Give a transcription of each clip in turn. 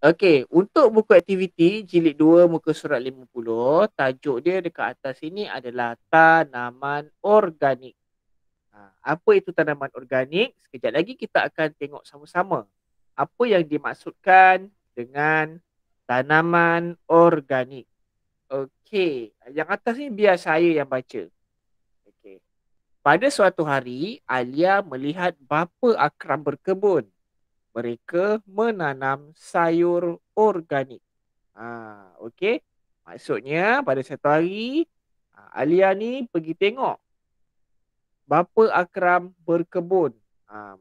Okey, untuk buku aktiviti jilid 2 muka surat 50, tajuk dia dekat atas sini adalah tanaman organik. Apa itu tanaman organik? Sekejap lagi kita akan tengok sama-sama. Apa yang dimaksudkan dengan tanaman organik. Okey, yang atas ni biar saya yang baca. Okey. Pada suatu hari, Alia melihat bapa Akram berkebun. Mereka menanam sayur organik. Okey. Maksudnya pada satu hari, Alia ni pergi tengok bapa Akram berkebun.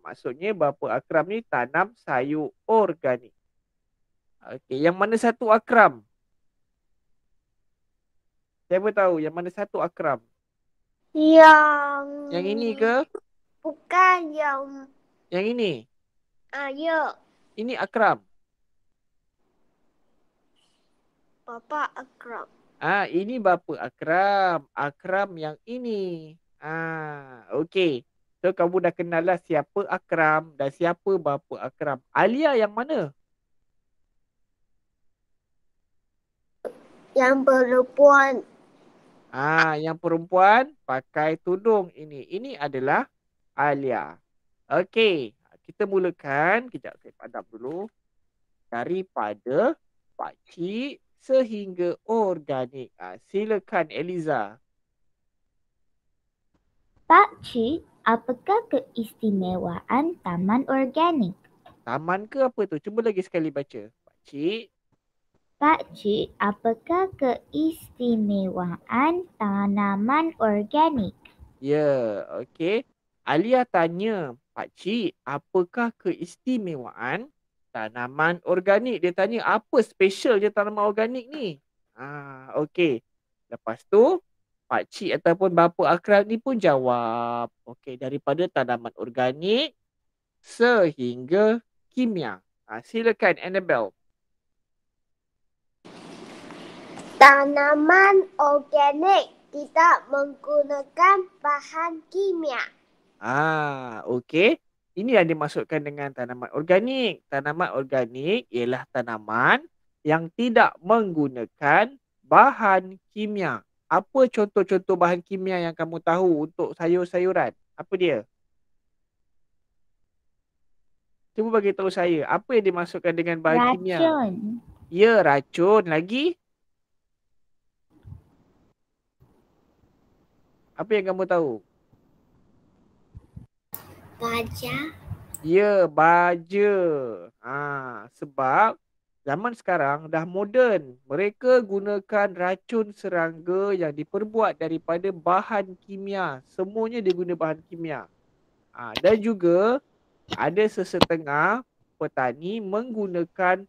Maksudnya bapa Akram ni tanam sayur organik. Okey, yang mana satu Akram? Siapa tahu yang mana satu Akram? Yang Yang ini ke? bukan yang Yang ini? ya, Ini Akram. Bapa Akram. Ini bapa Akram. Akram yang ini. Okey. So kamu dah kenal lah siapa Akram dan siapa bapa Akram. Alia yang mana? Yang perempuan. Yang perempuan pakai tudung ini. Ini adalah Alia. Okey. Kita mulakan. Kejap saya padam dulu. Daripada pakcik sehingga organik. Silakan Eliza. Pakcik, apakah keistimewaan taman organik? Taman ke apa tu? Cuba lagi sekali baca. Pakcik. Pakcik, apakah keistimewaan tanaman organik? Ya, okey. Alia tanya, Pakcik, apakah keistimewaan tanaman organik? Dia tanya apa special je tanaman organik ni? Okey. Lepas tu, Pakcik ataupun bapa Akram ni pun jawab. Okey, daripada tanaman organik sehingga kimia. Silakan Annabelle. Tanaman organik tidak menggunakan bahan kimia. Okey. Ini yang dimaksudkan dengan tanaman organik. Tanaman organik ialah tanaman yang tidak menggunakan bahan kimia. Apa contoh-contoh bahan kimia yang kamu tahu untuk sayur-sayuran? Apa dia? Cuba bagi tahu saya, apa yang dimaksudkan dengan bahan kimia? Racun. Ya, racun. Lagi? Apa yang kamu tahu? Baja. Ya, baja. Sebab zaman sekarang dah moden. Mereka gunakan racun serangga yang diperbuat daripada bahan kimia. Semuanya dia guna bahan kimia. Dan juga ada sesetengah petani menggunakan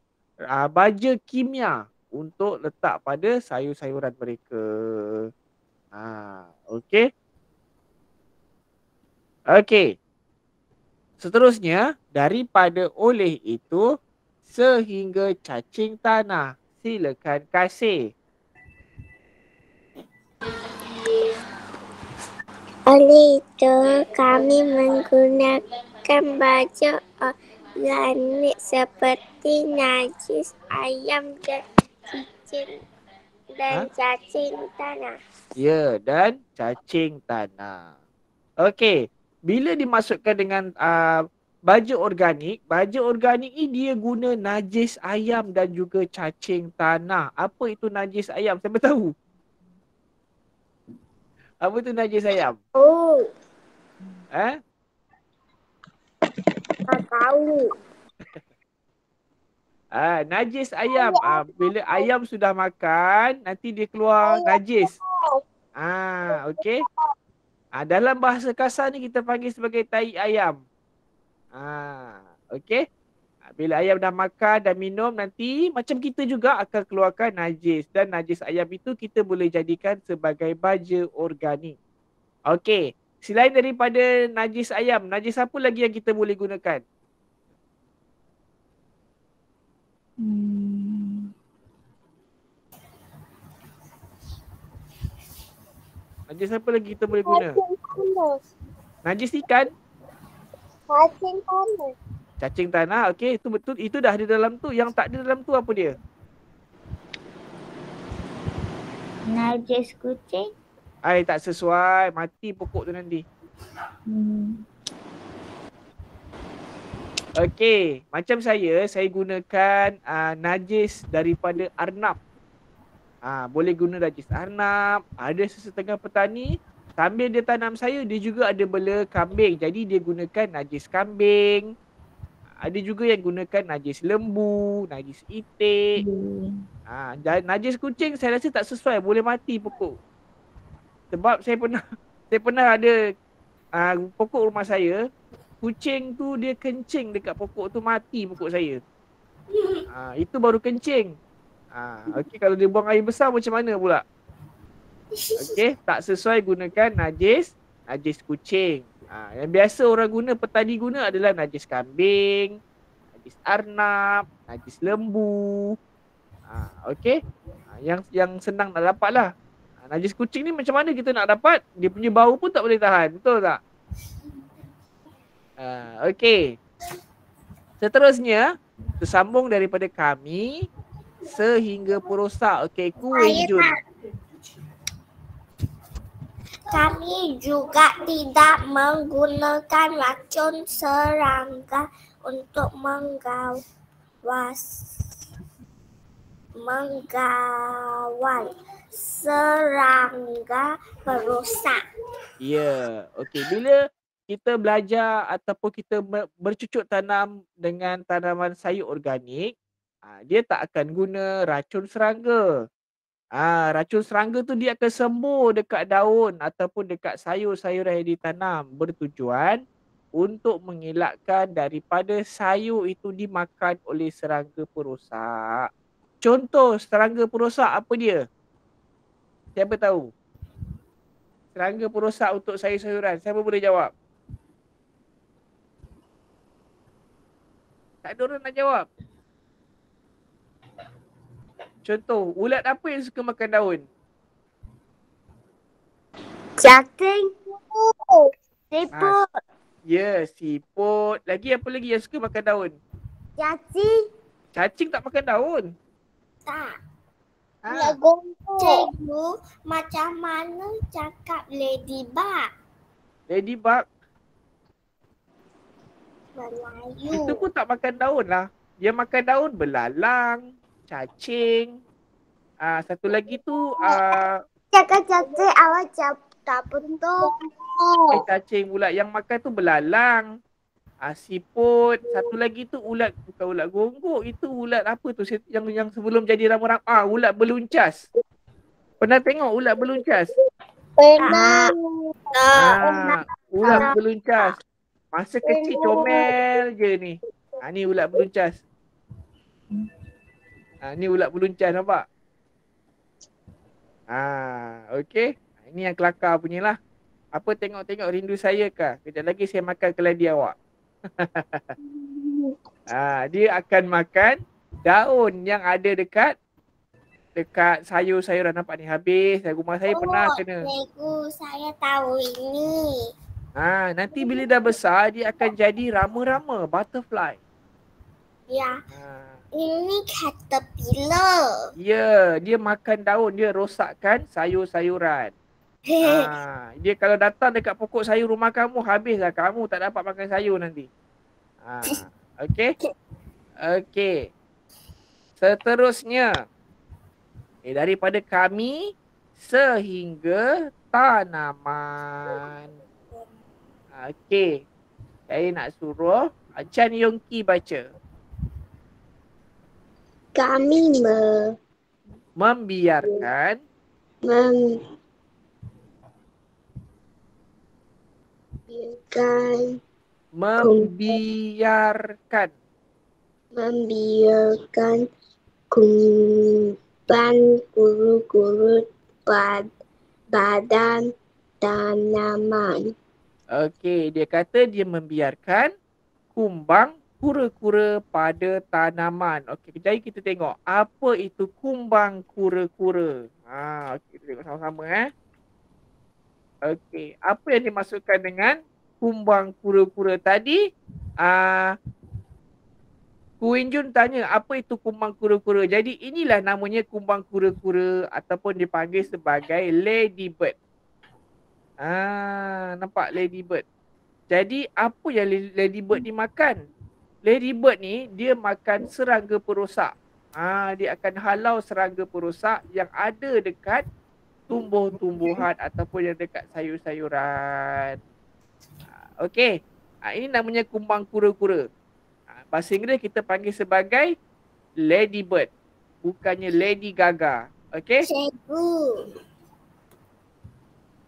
baja kimia untuk letak pada sayur-sayuran mereka. Okey. Okey. Seterusnya, daripada oleh itu sehingga cacing tanah. Silakan Kasih. Oleh itu, kami menggunakan baju organik seperti najis ayam dan cacing tanah. Ya, dan cacing tanah. Okey, bila dimasukkan dengan baju organik ni dia guna najis ayam dan juga cacing tanah. Apa itu najis ayam? Siapa tahu? Apa tu najis ayam? Oh, Eh? tak tahu. Najis ayam. Bila ayam sudah makan, nanti dia keluar najis. Okey. Dalam bahasa kasar ni kita panggil sebagai tai ayam. Okey. Bila ayam dah makan dan minum, nanti macam kita juga akan keluarkan najis. Dan najis ayam itu kita boleh jadikan sebagai baja organik. Okey. Selain daripada najis ayam, najis apa lagi yang kita boleh gunakan? Najis apa lagi kita boleh guna? Najis ikan? Cacing tanah. Cacing tanah. Okey, itu betul. Itu dah ada dalam tu. Yang tak ada dalam tu apa dia? Najis kucing. Tak sesuai. Mati pokok tu nanti. Okey, macam saya gunakan najis daripada arnab. Boleh guna najis arnab. Ada sesetengah petani sambil dia tanam sayur, dia juga ada bela kambing. Jadi dia gunakan najis kambing. Ada juga yang gunakan najis lembu, najis itik. Najis kucing saya rasa tak sesuai, boleh mati pokok. Sebab saya pernah ada pokok rumah saya, kucing tu dia kencing dekat pokok tu, mati pokok saya. Itu baru kencing. Okey, kalau dia buang air besar macam mana pula? Okey, tak sesuai gunakan najis kucing. Yang biasa orang guna, petani guna adalah najis kambing, najis arnab, najis lembu. Okey. Yang senang nak dapat lah. Najis kucing ni macam mana kita nak dapat? Dia punya bau pun tak boleh tahan. Betul tak? Okey. Seterusnya, tersambung daripada kami sehingga perosak. Okey, Jun. Kami juga tidak menggunakan racun serangga untuk menggawal serangga perosak. Ya, okey. Bila kita belajar ataupun kita bercucuk tanam dengan tanaman sayur organik, dia tak akan guna racun serangga. Racun serangga tu dia akan sembuh dekat daun ataupun dekat sayur-sayuran yang ditanam, bertujuan untuk mengelakkan daripada sayur itu dimakan oleh serangga perosak. Contoh serangga perosak apa dia? Siapa tahu? Serangga perosak untuk sayur-sayuran. Siapa boleh jawab? Tak ada orang nak jawab. Contoh, ulat apa yang suka makan daun? Cacing. Siput. Ya, siput. Lagi apa lagi yang suka makan daun? Cacing. Cacing tak makan daun. Tak. Ha. Cikgu, macam mana cakap ladybug? Ladybug Melayu. itu pun tak makan daun lah. Dia makan daun belalang, cacing. Satu lagi tu Cakap cacing awak tak bentuk. cacing pula. Yang makan tu belalang, siput. Satu lagi tu ulat, bukan ulat gonggok. Itu ulat apa tu yang sebelum jadi rama-rama. Ulat beluncas. Pernah tengok ulat beluncas? Pernah. Ulat beluncas. Masa kecil comel je ni. Ni ulat beluncas. Ni ulat beluncas, nampak? Okey. Ini yang kelakar punya lah. Apa tengok-tengok rindu saya kah? Kejap lagi saya makan keladi awak. Dia akan makan daun yang ada dekat sayur-sayuran. Nampak ni habis. Rumah saya pernah kena. Cikgu, saya tahu ini. Nanti bila dah besar dia akan jadi rama-rama, butterfly. Ya. Ini caterpillar. Ya, dia makan daun, dia rosakkan sayur-sayuran. Dia kalau datang dekat pokok sayur rumah kamu, habislah, kamu tak dapat makan sayur nanti. Okey. Okey. Seterusnya, daripada kami sehingga tanaman. Okey. Saya nak suruh Chan Yongki baca. Kami Membiarkan kumbang kuru-kuru badan tanaman. Okey, dia kata dia membiarkan kumbang kura-kura pada tanaman. Okey, jadi kita tengok apa itu kumbang kura-kura. Okey, kita tengok sama-sama Okey, apa yang dimaksudkan dengan kumbang kura-kura tadi? Kuin Jun tanya apa itu kumbang kura-kura. Jadi inilah namanya kumbang kura-kura ataupun dipanggil sebagai ladybird. Nampak ladybird. Jadi apa yang ladybird ni makan? Ladybird ni dia makan serangga perosak. Dia akan halau serangga perosak yang ada dekat tumbuh-tumbuhan ataupun yang dekat sayur-sayuran. Okey. Ini namanya kumbang kura-kura. Bahasa Inggeris kita panggil sebagai ladybird. Bukannya Lady Gaga. Okey? Cikgu.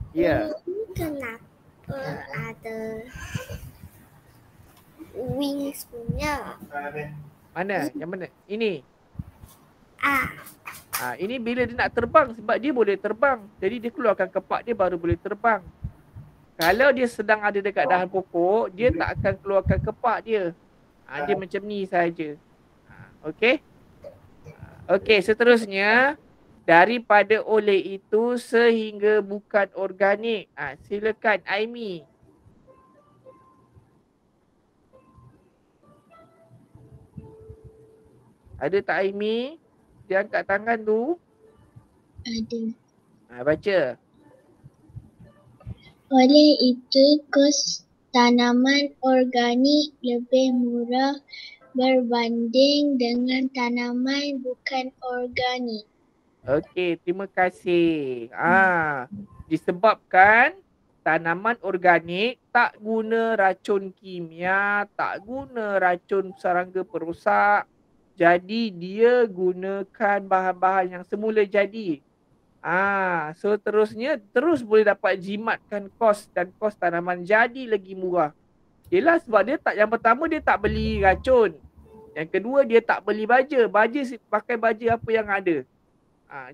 Ya. Ini kenapa ada wings punya? Mana? Yang mana? Ini. Ah. Ini bila dia nak terbang sebab dia boleh terbang. Jadi dia keluarkan kepak dia baru boleh terbang. Kalau dia sedang ada dekat dahan pokok, dia tak akan keluarkan kepak dia. Dia macam ni saja. Okey? Okey, seterusnya daripada oleh itu sehingga bukan organik. Silakan Aimi. Ada tak Aimi? Dia angkat tangan tu. Ada. Baca. Oleh itu, kos tanaman organik lebih murah berbanding dengan tanaman bukan organik. Okey, terima kasih. Disebabkan tanaman organik tak guna racun kimia, tak guna racun serangga perosak. Jadi dia gunakan bahan-bahan yang semula jadi. Seterusnya terus boleh dapat jimatkan kos dan kos tanaman jadi lagi murah. Yelah sebab dia tak, yang pertama dia tak beli racun. Yang kedua dia tak beli baja. Baja pakai baja apa yang ada.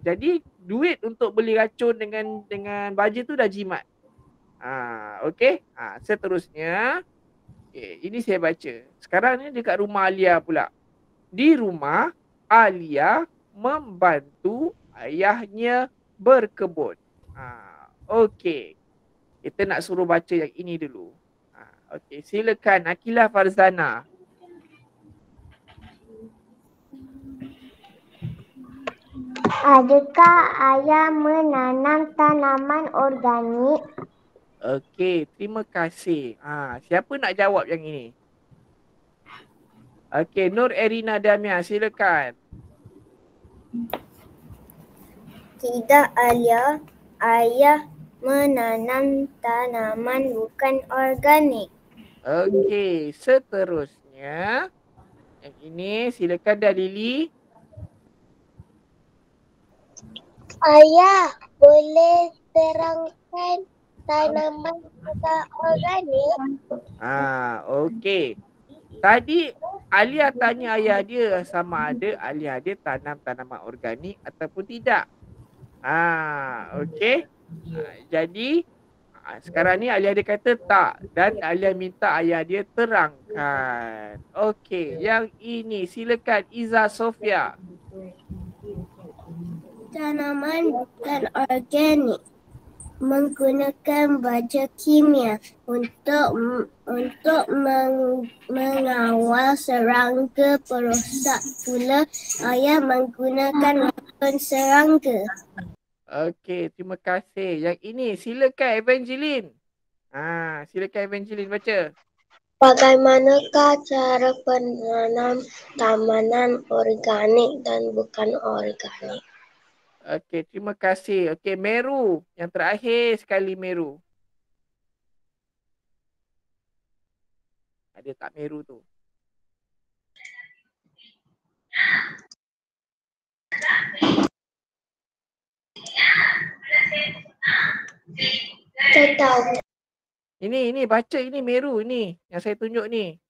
Jadi duit untuk beli racun dengan baja tu dah jimat. Okey. Seterusnya ini saya baca. Sekarang ni dekat rumah Alia pula. Di rumah Alia membantu ayahnya berkebun. Okey. Kita nak suruh baca yang ini dulu. Okey, silakan Akilah Farzana. Adakah ayah menanam tanaman organik? Okey, terima kasih. Siapa nak jawab yang ini? Okey, Nur Erina Damia, silakan. Tidak, Alia. Ayah menanam tanaman bukan organik. Okey, seterusnya yang ini silakan Dalili. Ayah, boleh terangkan tanaman bukan organik? Okey. Tadi Alia tanya ayah dia sama ada ayah dia tanam tanaman organik ataupun tidak. Okey. Jadi sekarang ni Alia dia kata tak dan Alia minta ayah dia terangkan. Okey, yang ini silakan Iza Sofia. Tanaman bukan organik menggunakan baja kimia untuk mengawal serangga perosak pula. Ayah menggunakan racun serangga. Okey, terima kasih. Yang ini silakan Evangeline. Silakan Evangeline baca. Bagaimanakah cara penanam tanaman organik dan bukan organik? Okey, terima kasih. Okey, Meru. Yang terakhir sekali Meru. Ada tak Meru tu? Saya tahu. Ini baca ini Meru ini yang saya tunjuk ni.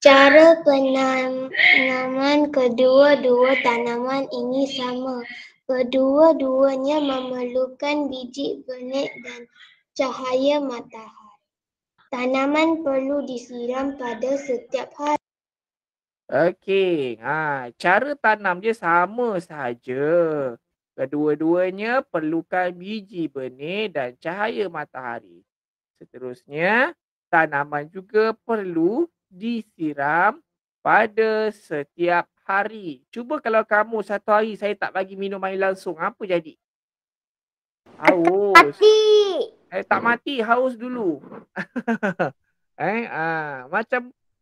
Cara penanaman kedua-dua tanaman ini sama. Kedua-duanya memerlukan biji benih dan cahaya matahari. Tanaman perlu disiram pada setiap hari. Okey, cara tanam dia sama sahaja. Kedua-duanya perlukan biji benih dan cahaya matahari. Seterusnya, tanaman juga perlu disiram pada setiap hari. Cuba kalau kamu satu hari saya tak bagi minum air langsung, apa jadi? Haus. Mati. Tak mati, haus dulu.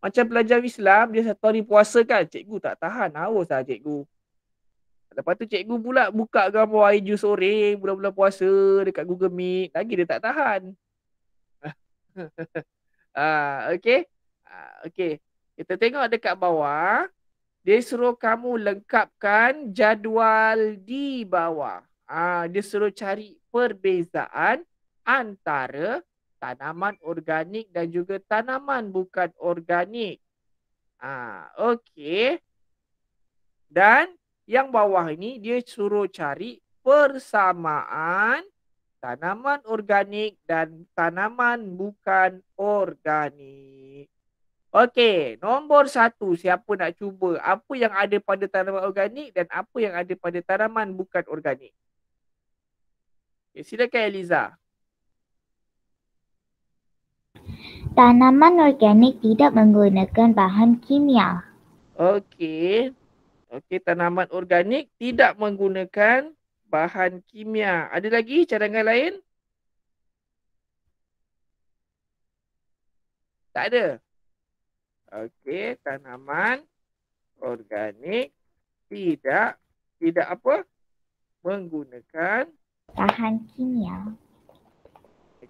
Macam pelajar Islam, dia satu hari puasa kan, cikgu tak tahan, haus lah cikgu. Lepas tu cikgu pula buka gambar air jus oren bulan-bulan puasa dekat Google Meet, lagi dia tak tahan. Okey. Okey. Kita tengok dekat bawah. Dia suruh kamu lengkapkan jadual di bawah. Dia suruh cari perbezaan antara tanaman organik dan juga tanaman bukan organik. Okey. Dan yang bawah ini dia suruh cari persamaan tanaman organik dan tanaman bukan organik. Okey, nombor 1, siapa nak cuba apa yang ada pada tanaman organik dan apa yang ada pada tanaman bukan organik? Okay, silakan Eliza. Tanaman organik tidak menggunakan bahan kimia. Okey. Okey, tanaman organik tidak menggunakan bahan kimia. Ada lagi cadangan lain? Tak ada. Okey, tanaman organik tidak apa? Menggunakan Bahan kimia.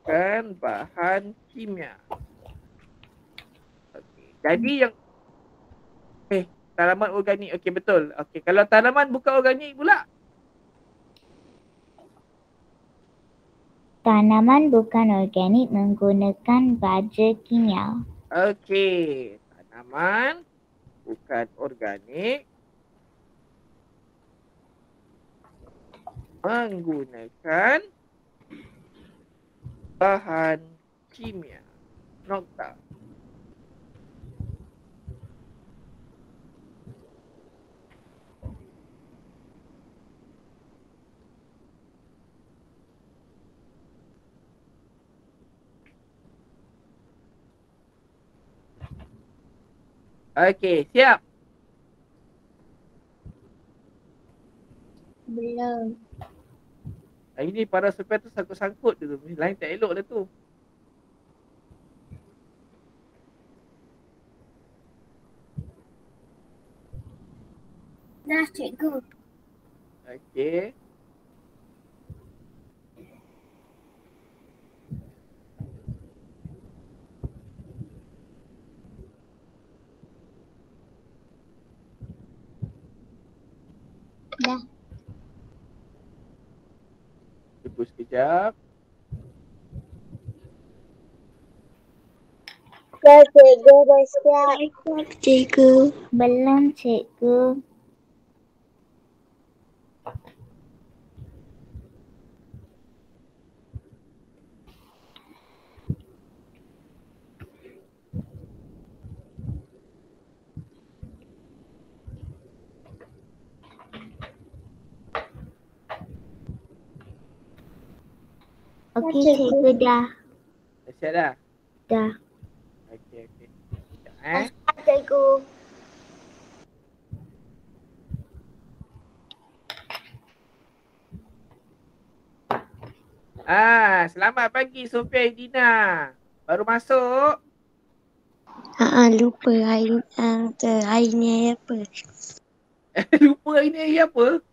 bahan kimia. Okey. Jadi yang tanaman organik. Okey, betul. Okey, kalau tanaman bukan organik pula? Tanaman bukan organik menggunakan baja kimia. Okey, tanaman bukan organik menggunakan bahan kimia. Nokta. Okey, siap? Belum. Ini para supaya tu sangkut-sangkut tu. Lain tak elok dah tu. Dah cikgu. Okey. Dah. Tunggu sekejap. Dah cikgu dah siap. Cikgu. Belum, cikgu. Okey, cikgu dah. Dah siap dah? Dah. Okey. Sekejap, Cikgu. Selamat pagi Sofia Dina. Baru masuk? Lupa hari ni apa. Lupa hari ni hari apa?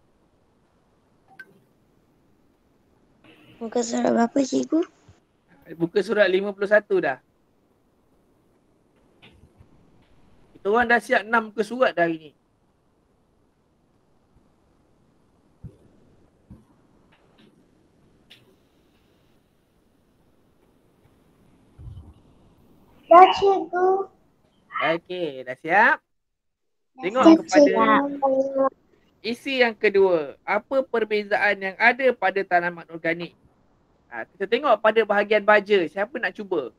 Muka surat berapa cikgu? Buka surat 51 dah. Kita orang dah siap 6 muka surat dah hari ni. Dah cikgu. Okey, dah siap? Tengok Dah kepada cikgu. isi yang kedua. Apa perbezaan yang ada pada tanaman organik? Kita tengok pada bahagian baja. Siapa nak cuba?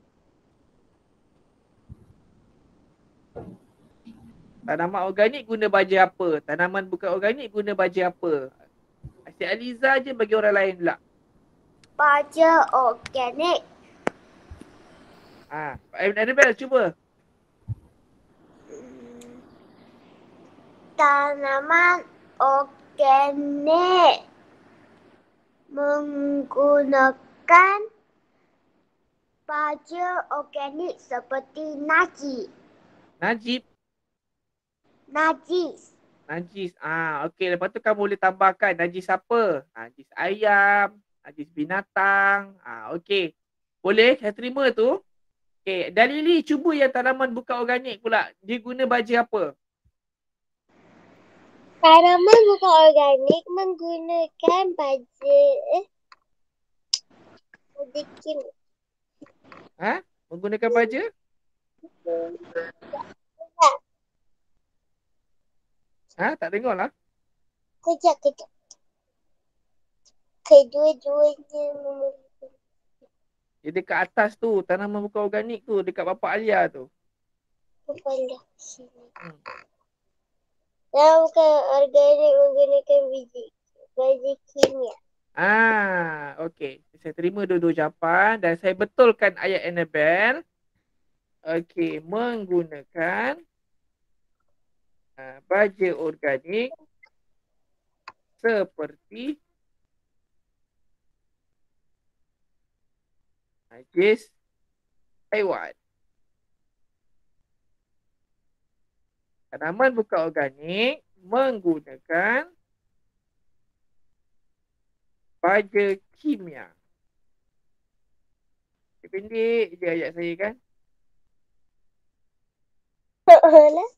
Tanaman organik guna baja apa? Tanaman bukan organik guna baja apa? Asyik Aliza je bagi orang lain pula. Baja organik. Pak Annabel cuba. tanaman organik menggunakan baja organik seperti najis. Najib. Najis. Najis. Okey. Lepas tu kamu boleh tambahkan najis apa? Najis ayam, najis binatang. Okey. Boleh? Saya terima tu. Okey. Dan Lily, cuba yang tanaman bukan organik pula. Dia guna baja apa? Tanaman bukan organik menggunakan baja kimia. Menggunakan baja? Tak dengar lah. Kejap. Kedua-duanya Dia dekat atas tu. Tanaman bukan organik tu. Dekat Bapak Alia tu. kepala sini. Tanaman bukan organik menggunakan baja kimia. Okey. Saya terima dua-dua jawapan dan saya betulkan ayat Annabelle. Okey, menggunakan baja organik seperti najis haiwan. Tanaman bukan organik menggunakan baja kimia. Pendek je ayat saya kan. Lah.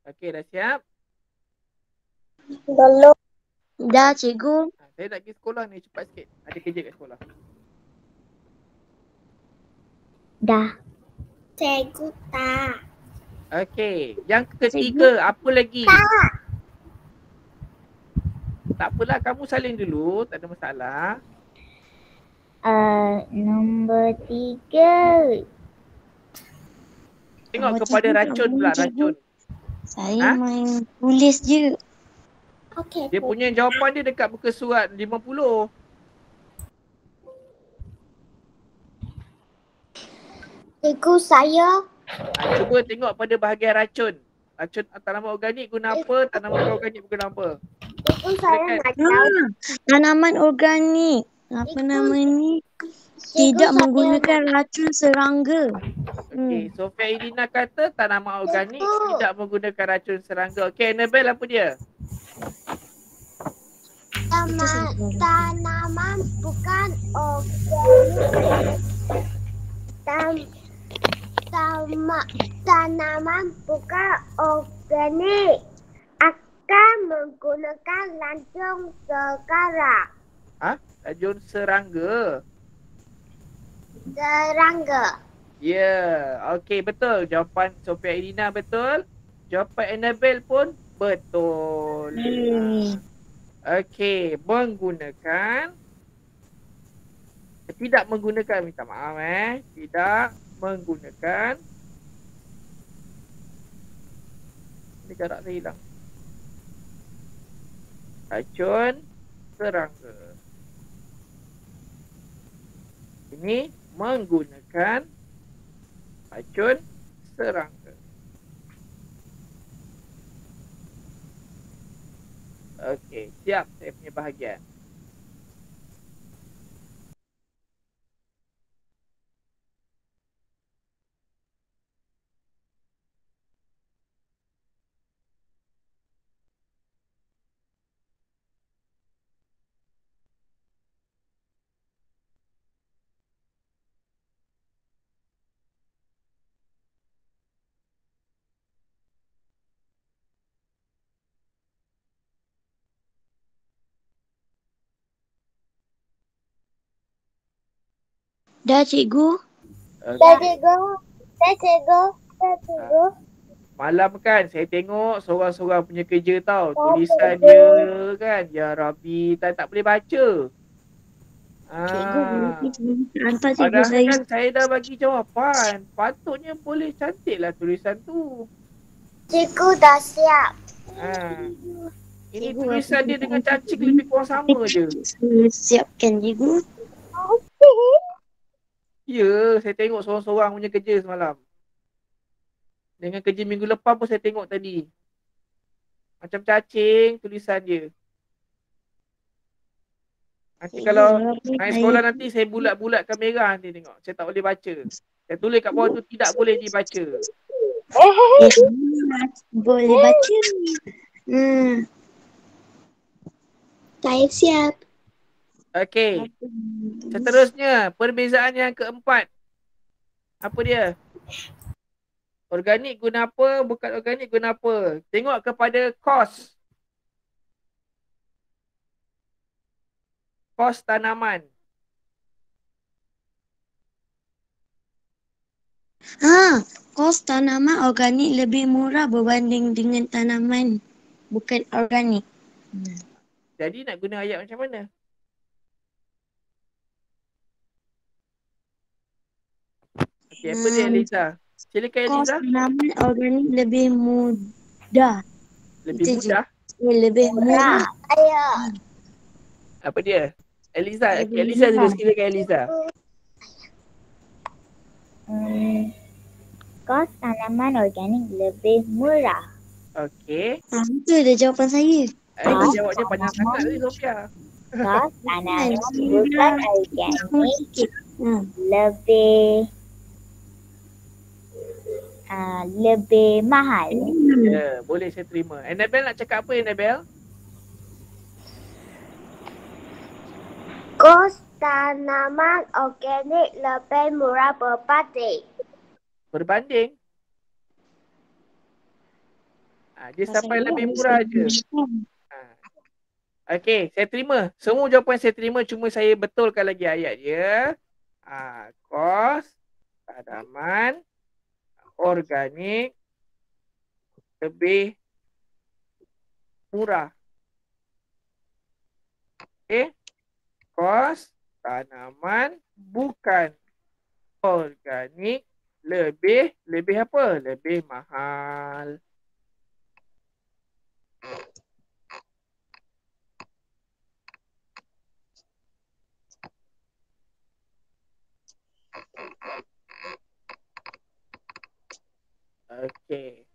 Okey, dah siap? Belum. Dah, cikgu. Saya nak pergi sekolah ni, cepat sikit. Ada kerja kat sekolah. Dah. Cikgu tak. Okey, yang ketiga, apa lagi? Tak apalah, kamu salin dulu, tak ada masalah. Nombor 3. Tengok kepada racun pula, racun. Saya main tulis je. Dia punya jawapan dia dekat muka surat 50. Cikgu, saya. Cuba tengok pada bahagian racun. Racun tanaman organik guna apa? Tanaman bukan organik guna apa? Cikgu, saya nak tahu. Tanaman organik. Apa nama ni? Tidak menggunakan racun serangga. Okey, Sofia Irina kata tanaman organik tidak menggunakan racun serangga. Okey, Annabelle apa dia? Tanaman bukan organik. Tanaman bukan organik akan menggunakan racun serangga. Racun serangga. Ya, okey betul. Jawapan Sofia Irina betul. Jawapan Annabelle pun betul. Okey, tidak menggunakan, minta maaf tidak menggunakan. Ini jarak saya hilang. Racun serangga. Ini menggunakan racun serangga. Okey, siap saya punya bahagian. Dah, cikgu. Okay. Cikgu. Malam kan saya tengok seorang-seorang punya kerja tau. Tulisan dia kan, ya Rabbi, tak boleh baca. Cikgu boleh Ah, hantar cikgu padahal saya. kan saya dah bagi jawapan. Patutnya boleh cantik lah tulisan tu. Cikgu dah siap. Ah, ini Cikgu, tulisan aku dia dengan hantar cacing cikgu. lebih kurang sama je. Saya siapkan cikgu. Ya, saya tengok seorang-seorang punya kerja semalam. Dengan kerja minggu lepas pun saya tengok tadi. Macam cacing tulisan dia. Nanti Cikgu, kalau berapa naik saya sekolah nanti saya bulat-bulatkan merah nanti tengok. Saya tak boleh baca. Saya tulis kat bawah tu tidak boleh dibaca. boleh baca. Hmm. Saya siap. Okey. Seterusnya, perbezaan yang keempat. Apa dia? Organik guna apa? Bukan organik guna apa? Tengok kepada kos. Kos tanaman. Kos tanaman organik lebih murah berbanding dengan tanaman bukan organik. Jadi nak guna ayat macam mana? Okey, apa dia Eliza? Silakan Kos Eliza. tanaman organik lebih mudah. Lebih Itu je. mudah. Lebih murah. Ayah. Apa dia? Eliza. Lebih Okey, Eliza dulu. mudah. Silakan Eliza. Kos tanaman organik lebih murah. Okey. Itu dah jawapan saya. Itu jawabnya panjang sangat tadi Sofia. Kos tanaman bukan organik Sikit. lebih mahal. Ya, boleh saya terima. Annabel nak cakap apa Annabel? Kos tanaman organik lebih murah berbanding. Berbanding. Dia sampai lebih murah je. Okey, saya terima. Semua jawapan saya terima, cuma saya betulkan lagi ayat dia. Kos tanaman organik lebih murah. Okey. Kos tanaman bukan organik lebih apa? Lebih mahal. Okey.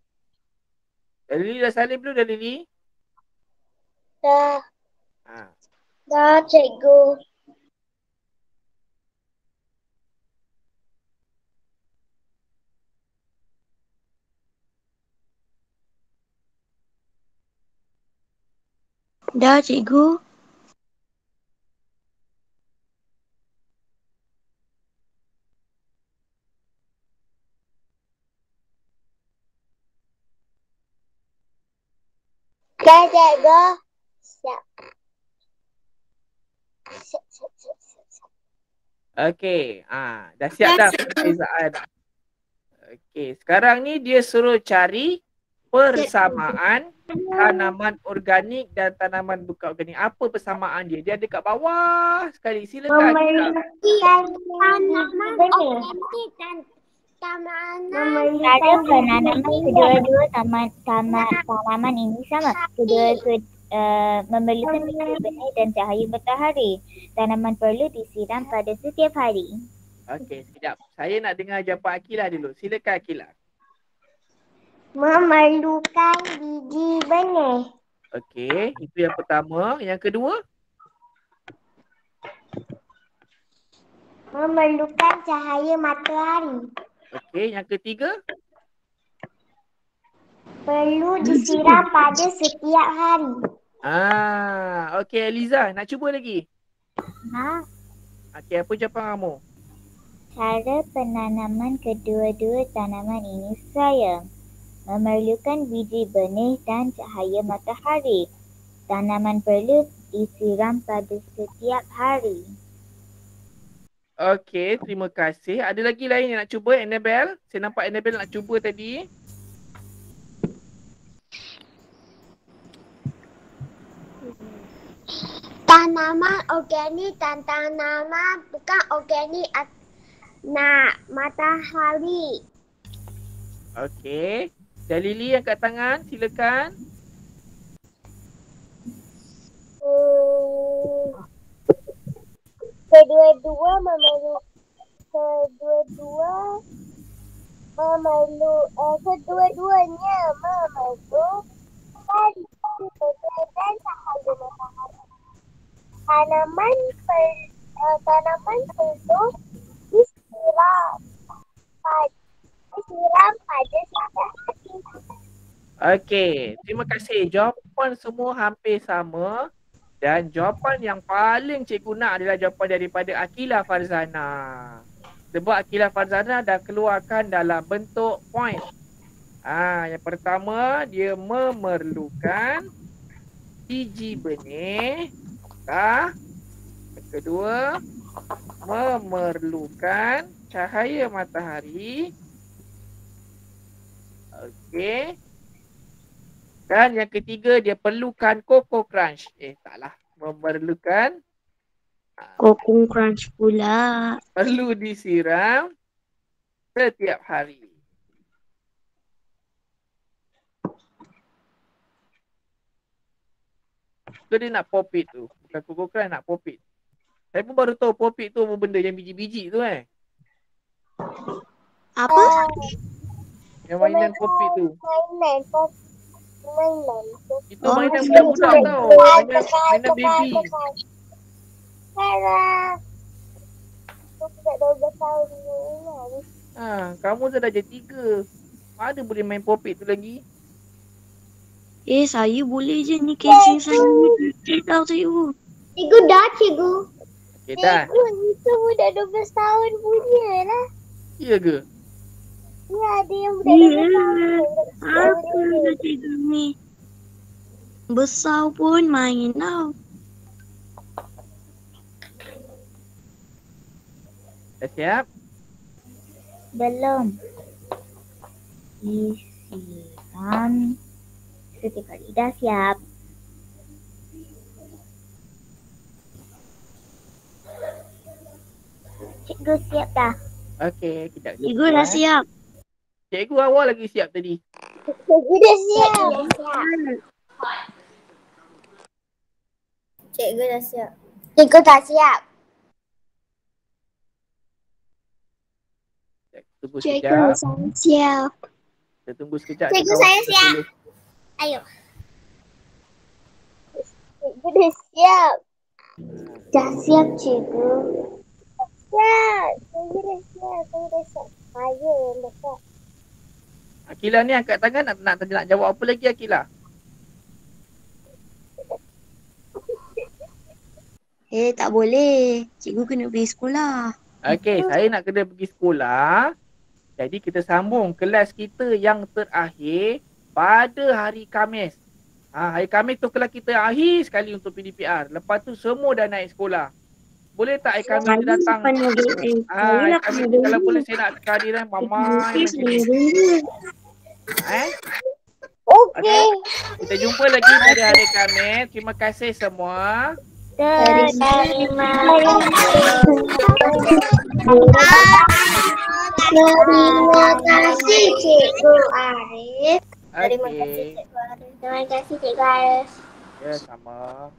Lily dah salin belum dah Lily? Dah. Ha. Dah cikgu. Dah cikgu. Dah cikgu. Siap. Siap. Okey. Dah siap dah perbezaan. Okey, sekarang ni dia suruh cari persamaan tanaman organik dan tanaman bukan organik. Apa persamaan dia? Dia ada kat bawah sekali. Silakan. Tanaman organik dan tanaman Cara penanaman kedua-dua tanaman ini sama. Memerlukan benih dan cahaya matahari. Tanaman perlu disiram pada setiap hari. Okey, sekejap. Saya nak dengar jawapan Akilah dulu. Silakan Akilah. memerlukan biji benih. Okey, itu yang pertama. Yang kedua? Memerlukan cahaya matahari. Okey, yang ketiga? Perlu disiram pada setiap hari. Okey Eliza, nak cuba lagi? Okey, apa jawapan kamu? Cara penanaman kedua-dua tanaman ini saya memerlukan biji benih dan cahaya matahari. Tanaman perlu disiram pada setiap hari. Okey, terima kasih. Ada lagi lain yang nak cuba Annabel? Saya nampak Annabel nak cuba tadi. tanaman organik dan tanaman bukan organik matahari. Okey. Dan Lily angkat tangan, silakan. Kedua-duanya memerlukan dan cahaya matahari. Tanaman perlu disiram pada setiap hari. Okey, terima kasih. Jawapan semua hampir sama. Dan jawapan yang paling cikgu nak adalah jawapan daripada Akila Farzana. Sebab Akila Farzana dah keluarkan dalam bentuk point. Yang pertama, dia memerlukan biji benih. Yang kedua, memerlukan cahaya matahari. Okey. Dan yang ketiga, dia perlukan Coco Crunch. Taklah. Memerlukan Coco Crunch pula. perlu disiram setiap hari. So dia nak pop it tu. Bukan Coco Crunch, nak pop it. Saya pun baru tahu pop it tu apa benda yang biji-biji tu Apa? Yang mainan pop it tu. Mainan. Itu mainan budak-budak tau. Mainan baby. Sarah. Aku tak 12 tahun ni. Kamu dah jadi 3. Mana boleh main pop it tu lagi? Saya boleh je ni casing saya. Tak tahu cikgu. Cikgu dah, cikgu. Okay dah. Cikgu, itu budak 12 tahun punya lah. Ya ke? Ya, ada yang budak 12 tahun. Apa dah cikgu ni? Besar pun main tau. Dah siap? Belum. Disiram setiap hari. Dah siap. Cikgu siap dah. Okey, kejap. Cikgu dah siap. Cikgu awal lagi siap tadi. Cikgu dah siap. Cikgu dah siap. Cikgu tak siap. Tunggu Cikgu, sekejap. saya siap. Kita tunggu sekejap. Cikgu, Kawan saya kita siap. tulis. Ayo. Cikgu dah siap. Dah siap, cikgu. Siap. Cikgu dah siap. Saya dah siap. Saya yang dah siap. Akila ni angkat tangan nak jawab apa lagi Akila? Tak boleh. Cikgu kena pergi sekolah. Okey, saya nak kena pergi sekolah. Jadi kita sambung kelas kita yang terakhir pada hari Khamis. Hari Khamis tu kelas kita akhir sekali untuk PDPR. Lepas tu semua dah naik sekolah. Boleh tak hari Khamis kita datang? Hari Khamis tu kalau boleh saya nak kehadiran Mama. Okey. Kita jumpa lagi pada hari Khamis. Terima kasih semua. Terima kasih Cikgu Arif. Okey. Terima kasih Cikgu Arif. Ya, sama.